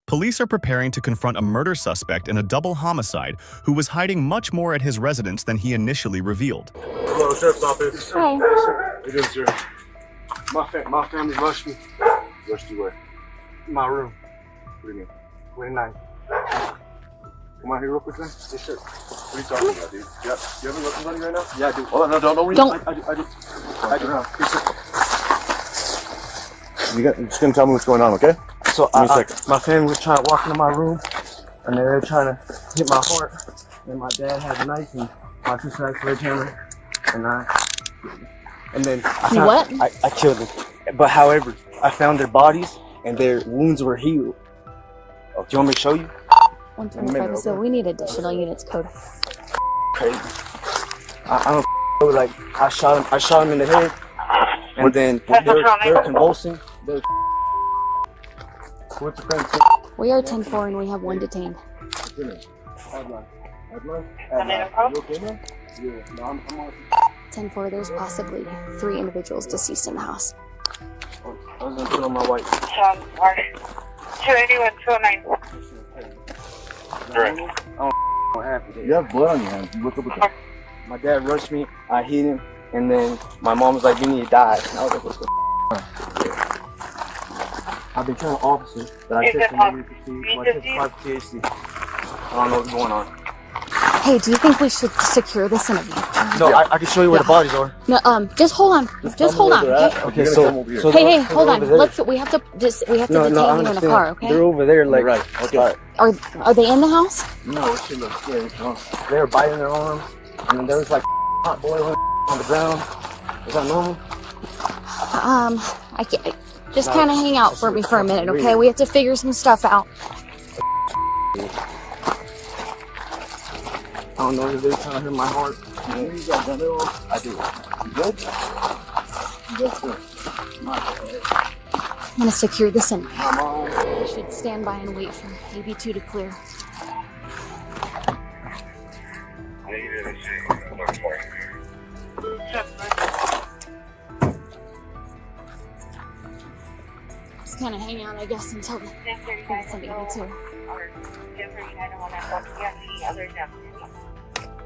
Police are preparing to confront a murder suspect in a double homicide who was hiding much more at his residence than he initially revealed. Hello, Sheriff's Office. Hi. Yes, sir. It is, sir. My family rushed me. Rushed you where? My room. What do you mean? 29. Come on here real quick, then. Yes, sir. What are you talking about, dude? You having with somebody right now? Yeah, I do. Oh, no, don't read. Don't. I do. Yes, sir. You're just gonna tell me what's going on, okay? So my family was trying to walk into my room, and they were trying to hit my heart. And my dad had a knife, and my sister had a sledgehammer, and then I killed them. But however, I found their bodies, and their wounds were healed. Oh, do you want me to show you? 125, so we need additional units code. Crazy. I don't like. I shot him in the head, and then they were convulsing. What's the friend? We are 10-4 and we have one detained. Headline. You okay, man? Yeah. No, I'm on. 10-4, there's possibly 3 individuals deceased in the house. I was gonna put on my white. 281, 209. I don't what happened. You have blood on your hands. Look up with that. My dad rushed me. I hit him, and then my mom was like, "You need to die." And I was like, "What the f?" I've been killing officers, but I took some THC. I don't know what's going on. Hey, do you think we should secure this interview? No, I can show you where the bodies are. No, just hold on. Just hold on, okay? Okay, so Hey, hold on. We have to detain you in a car, okay? They're over there, like Right. Okay. Are they in the house? No, it should look scary. They were biting their arms, and then there was like hot boiling on the ground. Is that normal? I can't. Just kind of hang out for me for a minute, okay? We have to figure some stuff out. I don't know if they're trying to hit my heart. I do. You good? Yes, sir. I'm gonna secure this in. We should stand by and wait for AB2 to clear. Just kind of hang out, I guess, until the it's an AB2.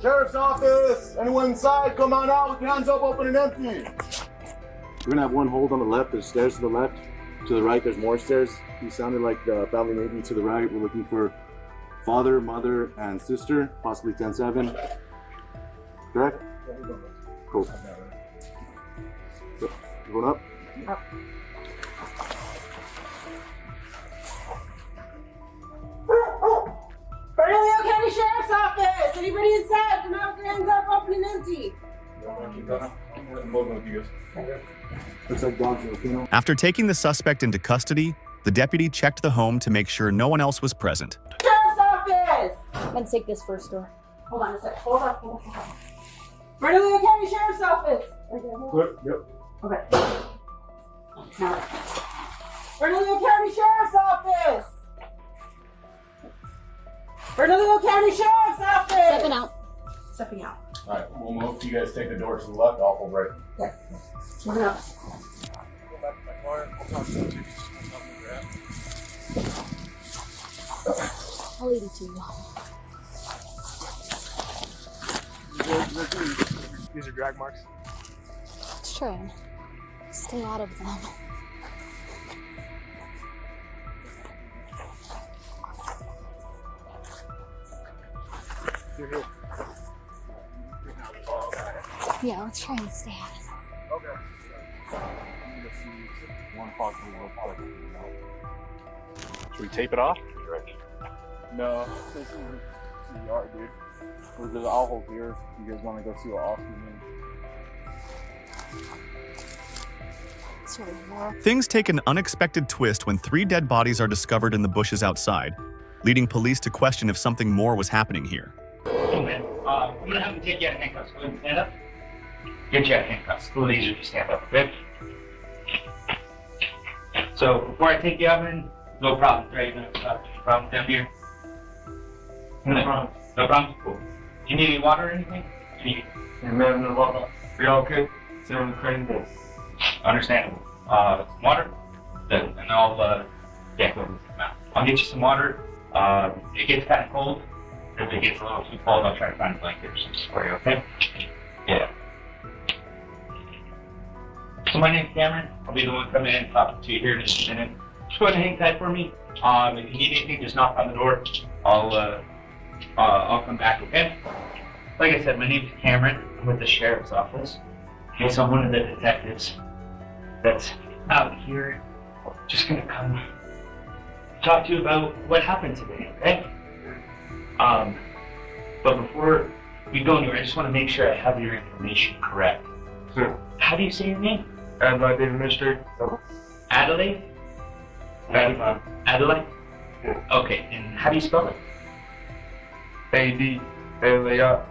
Sheriff's Office! Anyone inside? Come on out with your hands up, open and empty. We're gonna have one hold on the left. There's stairs to the left. To the right, there's more stairs. He sounded like the family maybe to the right. We're looking for father, mother, and sister, possibly 10-7. Correct? Cool. So, you going up? Up. Bernalillo County Sheriff's Office! Anybody inside? Come out with your hands up, open and empty. Looks like dogs are okay. After taking the suspect into custody, the deputy checked the home to make sure no one else was present. Sheriff's Office! I'm gonna take this first door. Hold on a sec. Hold on. Bernalillo County Sheriff's Office! Yep. Okay. Now. Bernalillo County Sheriff's Office! Bernalillo County Sheriff's Office! Stepping out. Stepping out. Alright, we'll move. You guys take the door to the left, I'll hold right. Okay. Moving up. Go back to my car. I'll talk to you. I'll leave it to you. These are drag marks. Let's try and stay out of them. Yeah, let's try and stay out of them. Okay. I'm gonna see one possible real quick. Should we tape it off? No. This is the yard, dude. There's I'll hold here. You guys want to go see what Austin is? It's really more. Things take an unexpected twist when 3 dead bodies are discovered in the bushes outside, leading police to question if something more was happening here. Hey man, I'm gonna have to take you out of handcuffs. Go ahead and stand up. Get you out of handcuffs. A little easier to stand up, okay? So before I take you out, man, no problem, right? No problem down here. No problem. No problem. Cool. Do you need any water or anything? Yeah, man, no water. Are you all okay? Sit on the crane. Understandable. Water. Then and I'll go to the mouth. I'll get you some water. It gets kind of cold. If it gets a little too cold, I'll try to find a blanket or something for you, okay? Yeah. So my name's Cameron. I'll be the one coming in and talking to you here in just a minute. Just go ahead and hang tight for me. If you need anything, just knock on the door. I'll come back, okay? Like I said, my name's Cameron. I'm with the sheriff's office. Okay, so I'm one of the detectives that's out here. Just gonna come talk to you about what happened today, okay? But before we go anywhere, I just want to make sure I have your information correct. Sure. How do you say your name? Adelaide Administrator. Adelaide? Adelaide? Yeah. Okay, and how do you spell it? A-D-L-A-I.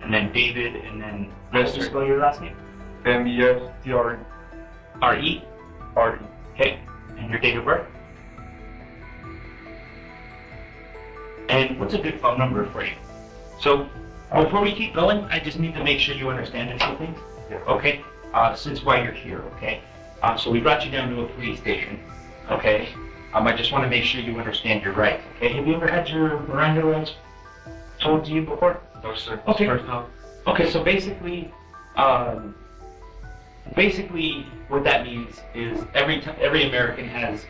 And then David, and then how do you spell your last name? M-E-S-T-R-E. R-E? R-E. Okay, and your date of birth? And what's a good phone number for you? So, before we keep going, I just need to make sure you understand a few things. Yeah. Okay? Since why you're here, okay? So we brought you down to a police station, okay? I just want to make sure you understand your rights, okay? Have you ever had your Miranda rights told to you before? No, sir. Okay. First time. Okay, so basically what that means is every American has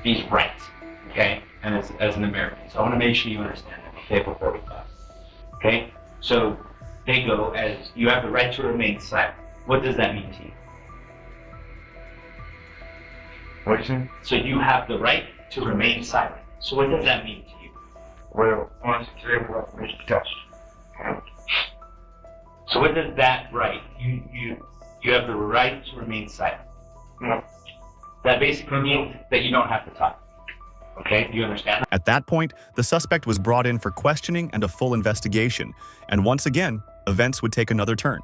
these rights, okay? And as an American, so I want to make sure you understand that, okay, before we talk. Okay, so they go as you have the right to remain silent. What does that mean to you? What you saying? So you have the right to remain silent. So what does that mean to you? Well, honestly, today we're not going to touched. So what does that right? You have the right to remain silent. No. That basically means that you don't have to talk. Okay, do you understand? At that point, the suspect was brought in for questioning and a full investigation, and once again, events would take another turn.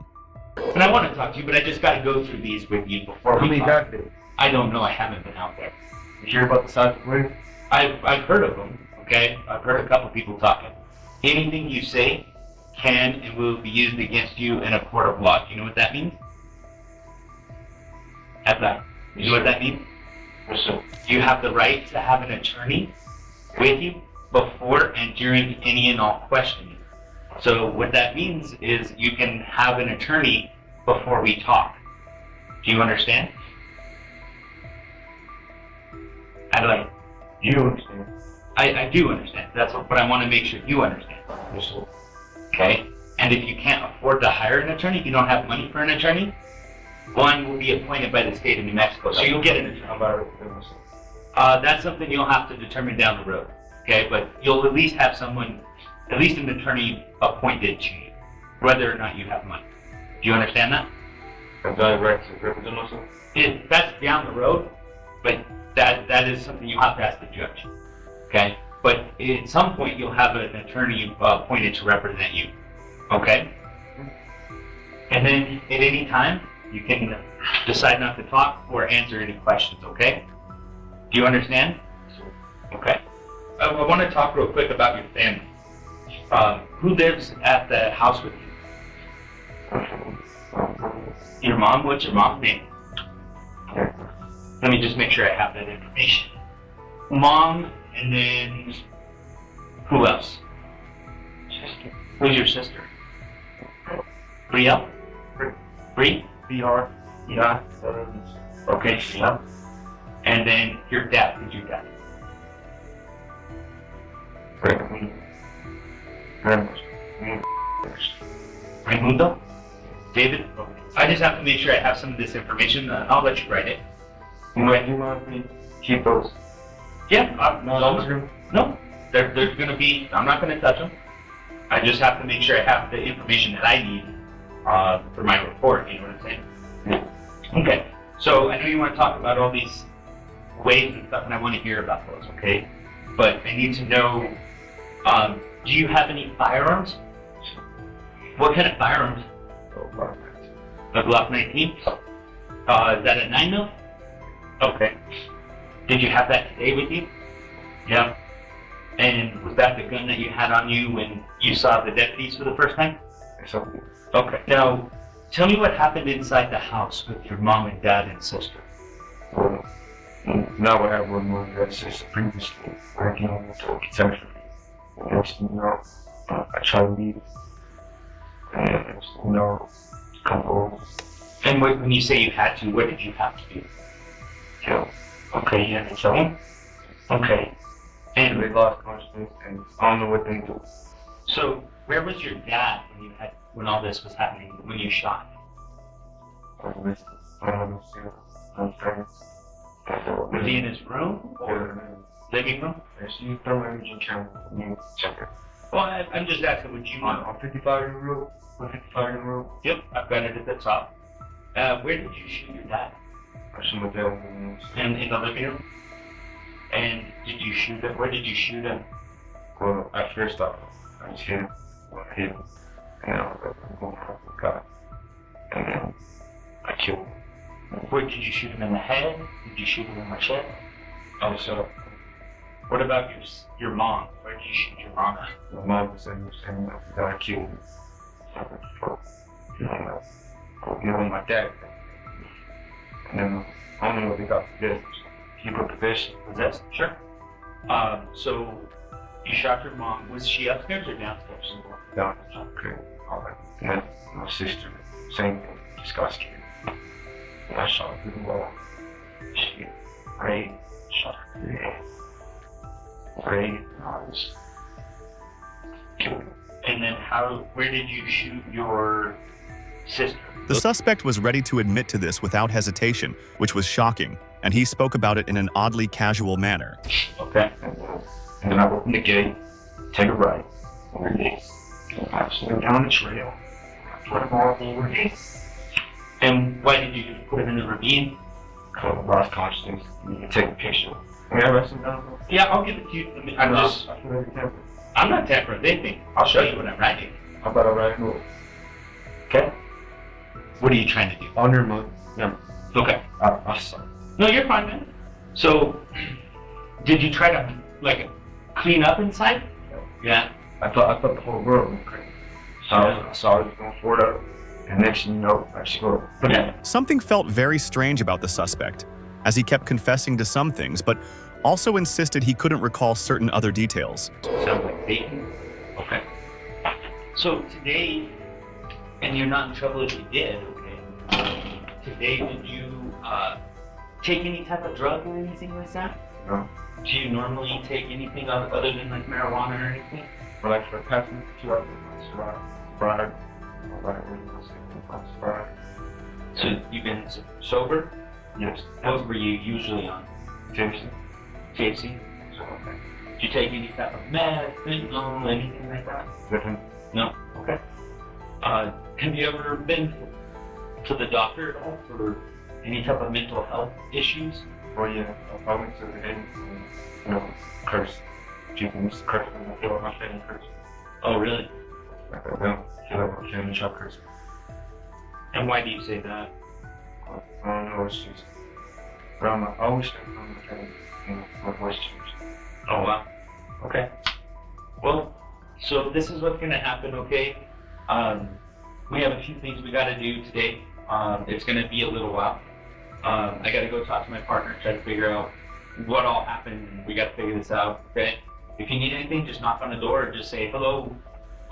And I want to talk to you, but I just got to go through these with you before How we many talk. guys did? I don't know. I haven't been out there. You hear about the size of the plane? I've heard of them. Okay, I've heard a couple people talking. Anything you say can and will be used against you in a court of law. Do you know what that means? At that. You know what that means? Yes, sir. You have the right to have an attorney with you before and during any and all questioning. So what that means is you can have an attorney before we talk. Do you understand? Adelaide, You understand? I do understand. That's what I want to make sure you understand. Yes, sir. Okay? And if you can't afford to hire an attorney, if you don't have money for an attorney, one will be appointed by the state of New Mexico. So you'll get an attorney. How about it? That's something you'll have to determine down the road. Okay? But you'll at least have someone, at least an attorney appointed to you, whether or not you have money. Do you understand that? Have I right to represent myself? That's down the road, but that is something you'll have to ask the judge. Okay? But at some point you'll have an attorney appointed to represent you. Okay? And then at any time you can decide not to talk or answer any questions, okay? Do you understand? Okay. I want to talk real quick about your family. Who lives at the house with you? Your mom? What's your mom's name? Let me just make sure I have that information. Mom, and then who else? Who's your sister? Brielle? Bree? B-R. Yeah. Okay, yeah. And then your dad. Who's your dad? Raimundo? David? Okay. I just have to make sure I have some of this information. I'll let you write it. You mind if we keep those? Yeah. No. There's going to be, I'm not going to touch them. I just have to make sure I have the information that I need for my report, you know what I'm saying? Yeah. Okay. So I know you want to talk about all these ways and stuff, and I want to hear about those, okay? But I need to know, do you have any firearms? What kind of firearms? A Glock 19? Is that a 9mm? Okay. Did you have that today with you? Yeah. And was that the gun that you had on you when you saw the deputies for the first time? Yes, sir. Okay. Now, tell me what happened inside the house with your mom and dad and sister. Now I have one more that's just previously working on the detention. Next, I try to leave. And, come over. And when you say you had to, what did you have to do? Kill. Okay, you had to kill him? Okay. And they lost consciousness, and I don't know what they do. So, where was your dad when all this was happening, when you shot him? Was he in his room or living room? She's throwing imaging camera. Check it. Well, I'm just asking what you want. On 55 in the room. 55 in the room. Yep, I've got it at the top. Where did you shoot your dad? In the building. In the living room? And did you shoot him? Where did you shoot him? Well, at first I just hit him. I hit him. And I was like, going for the guy. And then I killed him. Where did you shoot him in the head? Did you shoot him in the chest? Oh, so What about your mom? Where did you shoot your mom at? my mom was saying that I killed him. My dad. And then I don't know what they got for this. He put possession. Possessed? Sure. So you shot your mom. Was she upstairs or downstairs? Down. Okay. All right. And then my sister, same thing. Just got scared. And I shot her through the wall. She prayed. Shot her through the head. Prayed. And I was killed her. And then where did you shoot your sister? The suspect was ready to admit to this without hesitation, which was shocking, and he spoke about it in an oddly casual manner. Okay. And then I opened the gate, take a right, and I slid down the trail. Put him all over me. And why did you put him in the ravine? Called lost consciousness. You can take a picture. May I write some down? Yeah, I'll give it to you. I'm not tampering with anything. I'll show you what I'm writing. How about I write a note? Okay. What are you trying to do? Honor my memory. Okay. I saw. No, you're fine, man. So, did you try to clean up inside? Yeah. I thought the whole world was crazy. So I saw it going forward up. And next thing you know, I just go. Okay. Something felt very strange about the suspect, as he kept confessing to some things, but also insisted he couldn't recall certain other details. Sounds like bacon. Okay. So today, and you're not in trouble if you did, okay? Today, did you take any type of drug or anything like that? No. Do you normally take anything other than like marijuana or anything? But like for the past 2 hours, fried. So you've been sober? Yes. What were you usually on? Jameson. THC? So, okay. Did you take any type of meth, fentanyl, anything like that? Different. No? Okay. Have you ever been to the doctor at all for any type of mental health issues? Well, yeah. I went to the end and, curse. People used to curse when I feel my family curse. Oh, really? Like I don't feel like my family shall curse. And why do you say that? I don't know, it's just. But I always think from the family, my voice changed. Oh, wow. Okay. Well, so this is what's going to happen, okay? We have a few things we got to do today. It's going to be a little while. I got to go talk to my partner, try to figure out what all happened, and we got to figure this out, okay? If you need anything, just knock on the door or just say hello,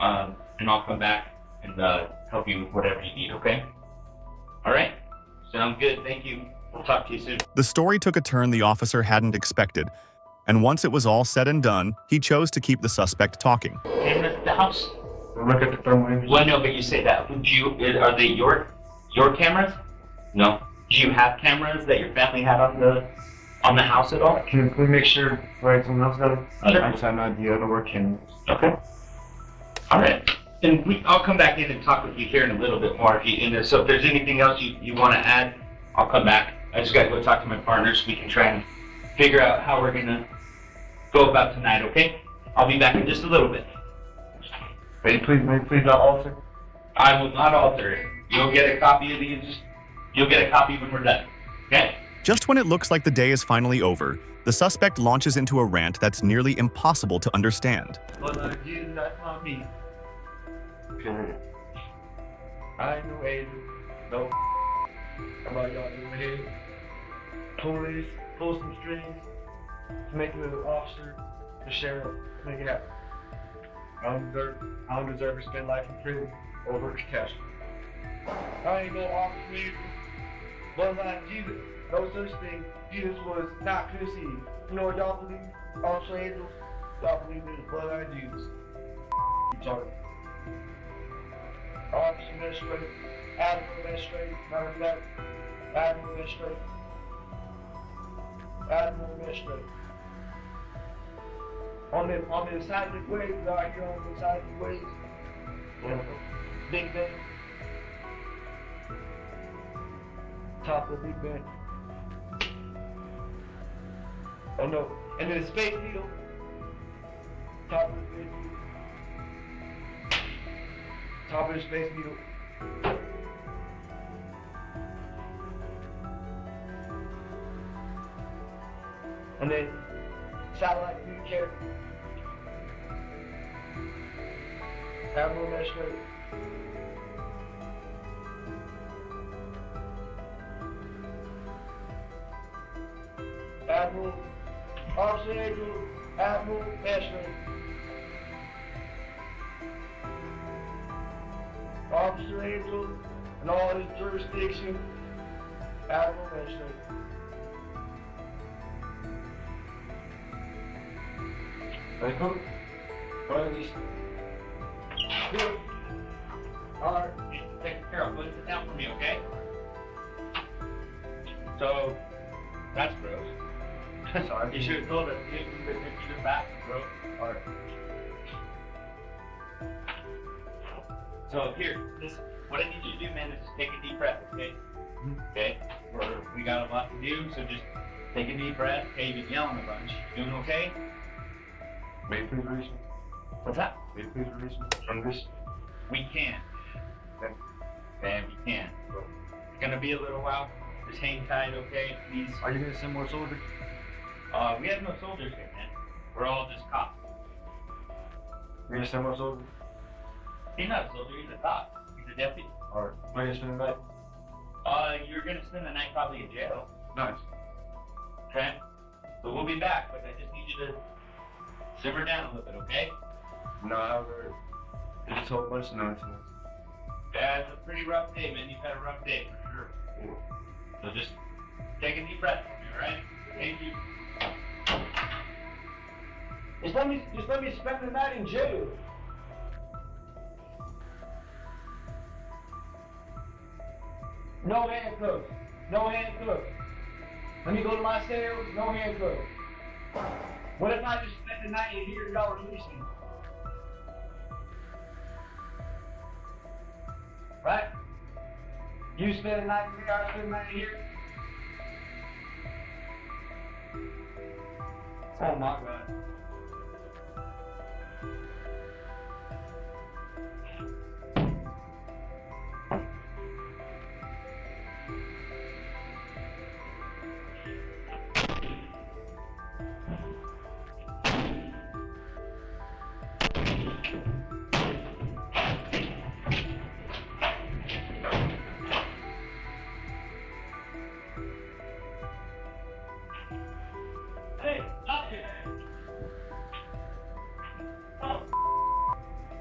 and I'll come back and help you with whatever you need, okay? All right? Sound good. Thank you. We'll talk to you soon. The story took a turn the officer hadn't expected, and once it was all said and done, he chose to keep the suspect talking. Cameras at the house? Look at the thermal imaging. Well, no, but you say that. Are they your cameras? No. Do you have cameras that your family had on the house at all? Can we make sure someone else got it? Sure. I just have an idea of the work cameras. Okay. All right. And I'll come back in and talk with you here in a little bit more. So if there's anything else you want to add, I'll come back. I just got to go talk to my partners so we can try and figure out how we're going to go about tonight, okay? I'll be back in just a little bit. May you please not alter? I will not alter it. You'll get a copy of these. You'll get a copy when we're done, okay? Just when it looks like the day is finally over, the suspect launches into a rant that's nearly impossible to understand. But Jesus, that's not me. Period. I know Aiden. No. About y'all doing here. Police. pull some strings to make the officer, the sheriff, make it happen. I don't deserve to spend life in prison over cash. I ain't no officer. Bloodline Jesus, no such thing. Jesus was not pussy. You know what y'all believe? Officer Angel, y'all believe in the bloodline Jesus. Sorry. Officer Administrator, Admiral Administrator, remember that? Admiral Administrator. Admiral Administrator. On the side of the waves, out here on the side of the waves. Big Ben. Top of the Big Ben. Oh no. And then the Space Needle. Top of the Space Needle. Top of the Space Needle. And then satellite communicator. Admiral Administrator. Admiral, Officer Angel, Admiral Administrator. Officer Angel and all his jurisdiction, Admiral Administrator. Ready, cook? Or at least. Good. Alright, take care of it. Sit down for me, okay? So, that's gross. Sorry. You should have told us. You should have back, bro. Alright. So here, what I need you to do, man, is just take a deep breath, okay? Okay? We got a lot to do, so just take a deep breath. Okay, you've been yelling a bunch. Doing okay? May I please release me? What's that? May I please release me from this? We can't. Okay. Man, we can't. It's gonna be a little while. Just hang tight, okay? Please. Are you gonna send more soldiers? We have no soldiers here, man. We're all just cops. You're gonna send more soldiers? He's not a soldier, he's a cop. He's a deputy. Alright. Where are you spending the night? You're gonna spend the night probably in jail. Nice. Okay? So we'll be back, but I just need you to simmer down a little bit, okay? No, I haven't heard. It's just a whole bunch of nonsense. That's a pretty rough day, man. You've had a rough day, for sure. So just take a deep breath, alright? Thank you. Just let me spend the night in jail. No handcuffs. No handcuffs. Let me go to my cell. No handcuffs. What if I just spend the night in here and y'all release me? Right? You spend the night in here, I spend the night in here. Oh my God.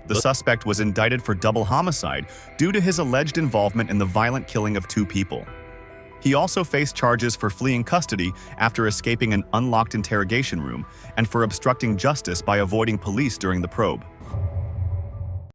The suspect was indicted for double homicide due to his alleged involvement in the violent killing of 2 people. He also faced charges for fleeing custody after escaping an unlocked interrogation room and for obstructing justice by avoiding police during the probe.